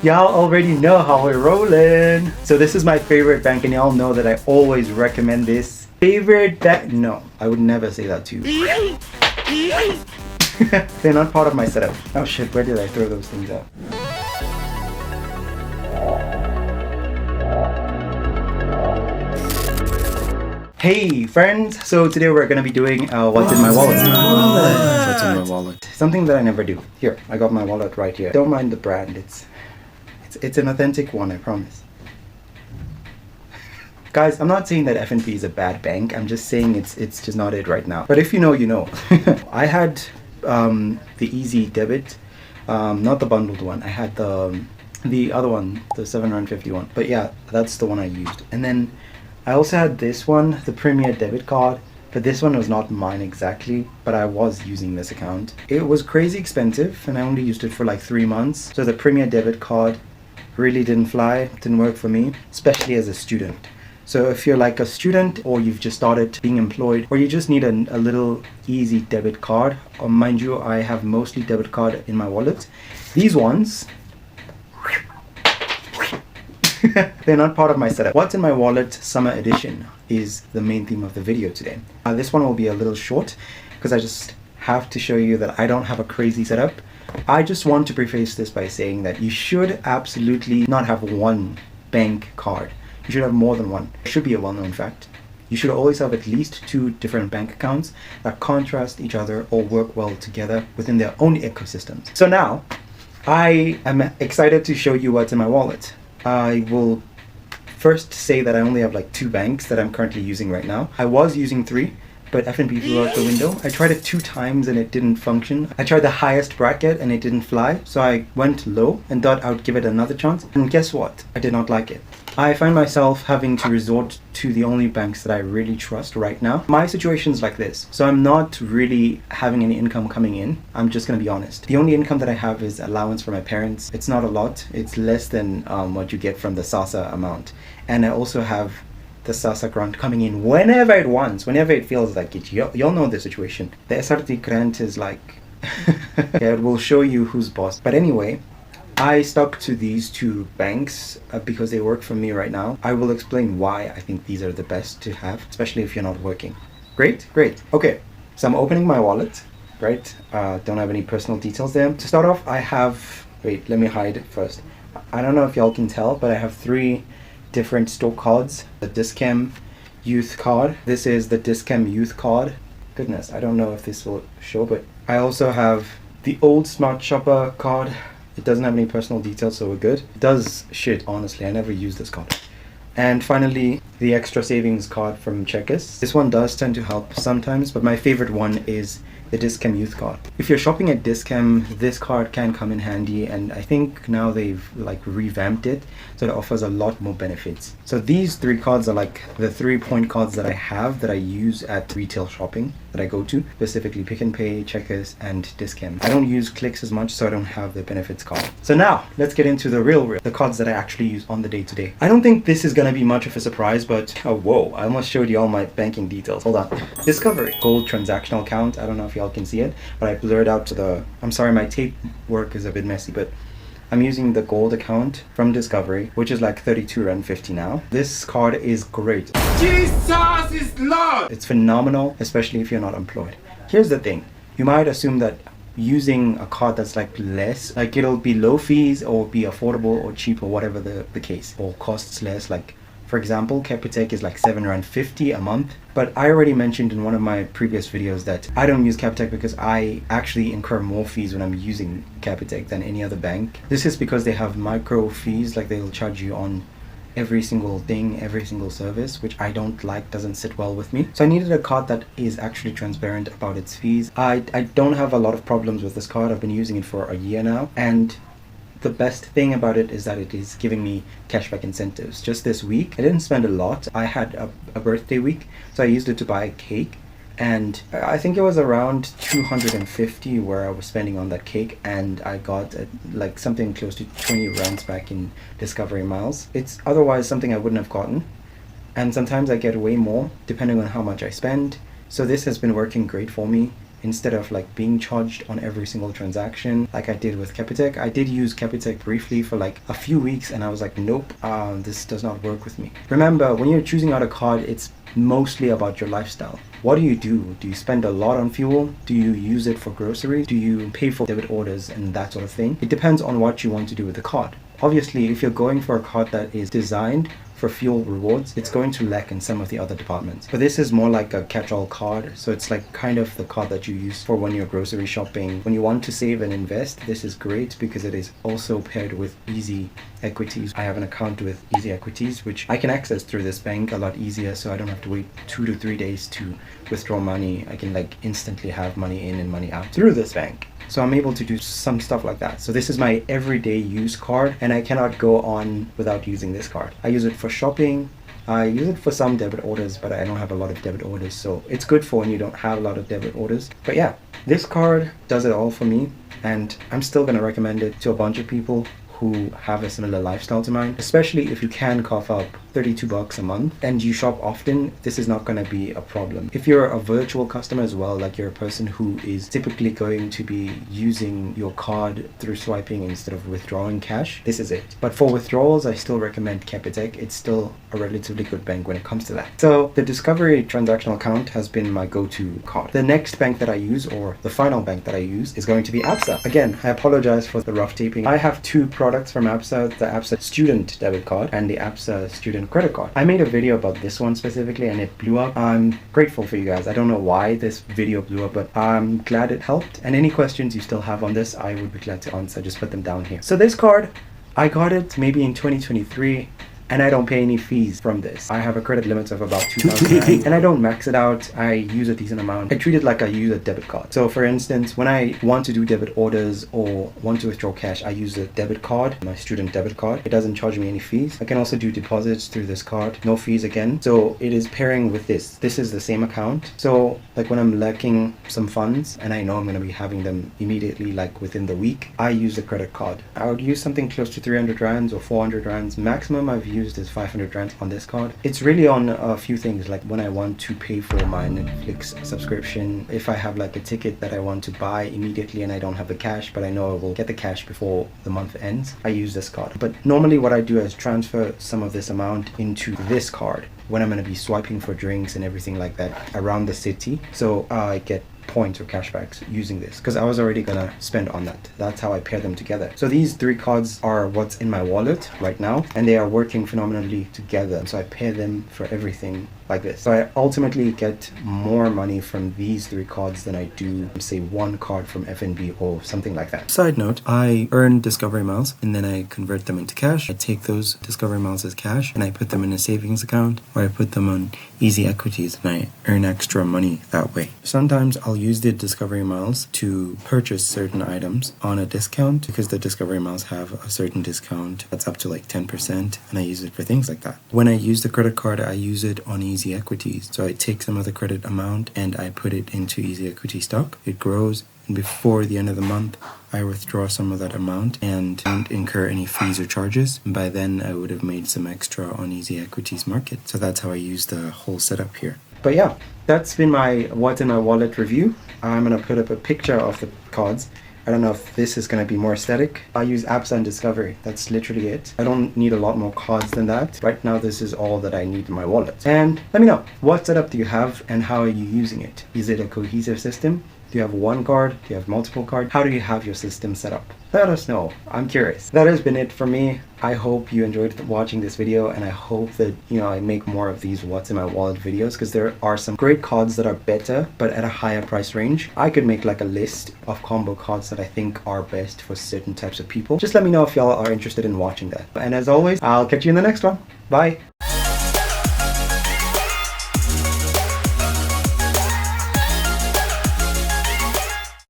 Y'all already know how we're rolling. So this is my favorite bank and y'all know that I always recommend this. Favorite bank? No, I would never say that to you. They're not part of my setup. Oh shit, where did I throw those things out? Hey friends, so today we're gonna be doing what's in my wallet. What's in my wallet? Something that I never do. Here, I got my wallet right here. Don't mind the brand, it's an authentic one, I promise. Guys, I'm not saying that FNP is a bad bank. I'm just saying it's just not it right now. But if you know, you know. I had the easy debit, not the bundled one. I had the other one, the 750 one. But yeah, that's the one I used. And then I also had this one, the Premier debit card. But this one was not mine exactly, but I was using this account. It was crazy expensive and I only used it for like 3 months. So the Premier debit card really didn't fly, didn't work for me, especially as a student. So if you're like a student or you've just started being employed or you just need a little easy debit card, or mind you, I have mostly debit card in my wallet. These ones, they're not part of my setup. What's in my wallet summer edition is the main theme of the video today. This one will be a little short because I just have to show you that I don't have a crazy setup. I just want to preface this by saying that you should absolutely not have one bank card. You should have more than one. It should be a well-known fact. You should always have at least 2 different bank accounts that contrast each other or work well together within their own ecosystems. So now, I am excited to show you what's in my wallet. I will first say that I only have like 2 banks that I'm currently using right now. I was using 3. But FNP flew out the window. I tried it 2 times and it didn't function. I tried the highest bracket and it didn't fly. So I went low and thought I would give it another chance. And guess what? I did not like it. I find myself having to resort to the only banks that I really trust right now. My situation's like this. So I'm not really having any income coming in. I'm just gonna be honest. The only income that I have is allowance from my parents. It's not a lot. It's less than what you get from the SASA amount. And I also have the SASA grant coming in whenever it wants, whenever it feels like it. Y'all know the situation. The SRT grant is like, yeah, it will show you who's boss. But anyway, I stuck to these 2 banks because they work for me right now. I will explain why I think these are the best to have, especially if you're not working. Great. Okay, so I'm opening my wallet, right? Don't have any personal details there. To start off, I have, wait, let me hide it first. I don't know if y'all can tell, but I have 3 different store cards. The Discam Youth card. This is the Discam Youth card. Goodness, I don't know if this will show, but I also have the old Smart Shopper card. It doesn't have any personal details, so we're good. It does shit, honestly. I never use this card. And finally, the extra savings card from Checkers. This one does tend to help sometimes, but my favorite one is the Discam Youth card. If you're shopping at Discam, this card can come in handy, and I think now they've like revamped it so it offers a lot more benefits. So these 3 cards are like the 3-point cards that I have that I use at retail shopping that I go to, specifically Pick n Pay, Checkers, and Discam. I don't use Clicks as much, so I don't have the benefits card. So now let's get into the cards that I actually use on the day-to-day. I don't think this is gonna be much of a surprise, but oh whoa, I almost showed you all my banking details. Hold on. Discovery Gold transactional account. I don't know if y'all can see it, but I blurred out to the, I'm sorry, my tape work is a bit messy, but I'm using the gold account from Discovery, which is like 32 Rand 50 now. This card is great. Jesus is Lord! It's phenomenal, especially if you're not employed. Here's the thing. You might assume that using a card that's like less, like it'll be low fees or be affordable or cheap or whatever the case, or costs less. Like for example, Capitec is like 7 Rand 50 a month. But I already mentioned in one of my previous videos that I don't use Capitec because I actually incur more fees when I'm using Capitec than any other bank. This is because they have micro fees, like they'll charge you on every single thing, every single service, which I don't like, doesn't sit well with me. So I needed a card that is actually transparent about its fees. I don't have a lot of problems with this card. I've been using it for a year now, and the best thing about it is that it is giving me cashback incentives. Just this week, I didn't spend a lot. I had a birthday week, so I used it to buy a cake. And I think it was around 250 where I was spending on that cake, and I got like something close to 20 rands back in Discovery Miles. It's otherwise something I wouldn't have gotten. And sometimes I get way more depending on how much I spend. So this has been working great for me. instead of like being charged on every single transaction like I did with Capitec. I did use Capitec briefly for like a few weeks and I was like, nope, this does not work with me. Remember, when you're choosing out a card, it's mostly about your lifestyle. What do you do? Do you spend a lot on fuel? Do you use it for groceries? Do you pay for debit orders and that sort of thing? It depends on what you want to do with the card. Obviously, if you're going for a card that is designed for fuel rewards, it's going to lack in some of the other departments. But this is more like a catch-all card, so it's like kind of the card that you use for when you're grocery shopping. When you want to save and invest, this is great because it is also paired with Easy Equities. I have an account with Easy Equities, which I can access through this bank a lot easier, so I don't have to wait 2 to 3 days to withdraw money. I can like instantly have money in and money out through this bank. So I'm able to do some stuff like that. So this is my everyday use card and I cannot go on without using this card. I use it for shopping. I use it for some debit orders, but I don't have a lot of debit orders. So it's good for when you don't have a lot of debit orders. But yeah, this card does it all for me. And I'm still going to recommend it to a bunch of people who have a similar lifestyle to mine, especially if you can cough up $32 a month and you shop often. This is not going to be a problem. If you're a virtual customer as well, like you're a person who is typically going to be using your card through swiping instead of withdrawing cash, this is it. But for withdrawals, I still recommend Capitec. It's still a relatively good bank when it comes to that. So the Discovery transactional account has been my go-to card. The next bank that I use, or the final bank that I use, is going to be ABSA. Again, I apologize for the rough taping. I have two products from ABSA, the ABSA student debit card and the ABSA student credit card. I made a video about this one specifically and it blew up. I'm grateful for you guys. I don't know why this video blew up, but I'm glad it helped. And any questions you still have on this, I would be glad to answer. Just put them down here. So this card, I got it maybe in 2023. And I don't pay any fees from this. I have a credit limit of about 2,000 and I don't max it out. I use a decent amount. I treat it like I use a debit card. So for instance, when I want to do debit orders or want to withdraw cash, I use a debit card, my student debit card. It doesn't charge me any fees. I can also do deposits through this card, no fees again. So it is pairing with this. This is the same account. So like when I'm lacking some funds and I know I'm going to be having them immediately, like within the week, I use the credit card. I would use something close to 300 rands or 400 rands. Maximum I've used is 500 rands on this card. It's really on a few things, like when I want to pay for my Netflix subscription, if I have like a ticket that I want to buy immediately and I don't have the cash, but I know I will get the cash before the month ends, I use this card. But normally what I do is transfer some of this amount into this card when I'm going to be swiping for drinks and everything like that around the city. So I get points or cashbacks using this because I was already gonna spend on that. That's how I pair them together. So these three cards are what's in my wallet right now and they are working phenomenally together. So I pair them for everything like this. So I ultimately get more money from these three cards than I do, say, one card from FNB or something like that. Side note, I earn Discovery Miles and then I convert them into cash. I take those Discovery Miles as cash and I put them in a savings account or I put them on Easy Equities and I earn extra money that way. Sometimes I'll use the Discovery Miles to purchase certain items on a discount because the Discovery Miles have a certain discount that's up to like 10% and I use it for things like that. When I use the credit card, I use it on Easy Equities. So I take some of the credit amount and I put it into Easy Equity stock. It grows and before the end of the month, I withdraw some of that amount and don't incur any fees or charges. And by then I would have made some extra on Easy Equities market. So that's how I use the whole setup here. But yeah, that's been my what's in my wallet review. I'm going to put up a picture of the cards. I don't know if this is going to be more aesthetic. I use ABSA and Discovery. That's literally it. I don't need a lot more cards than that. Right now, this is all that I need in my wallet. And let me know, what setup do you have and how are you using it? Is it a cohesive system? Do you have one card? Do you have multiple cards? How do you have your system set up? Let us know. I'm curious. That has been it for me. I hope you enjoyed watching this video and I hope that, I make more of these what's in my wallet videos because there are some great cards that are better but at a higher price range. I could make like a list of combo cards that I think are best for certain types of people. Just let me know if y'all are interested in watching that. And as always, I'll catch you in the next one. Bye.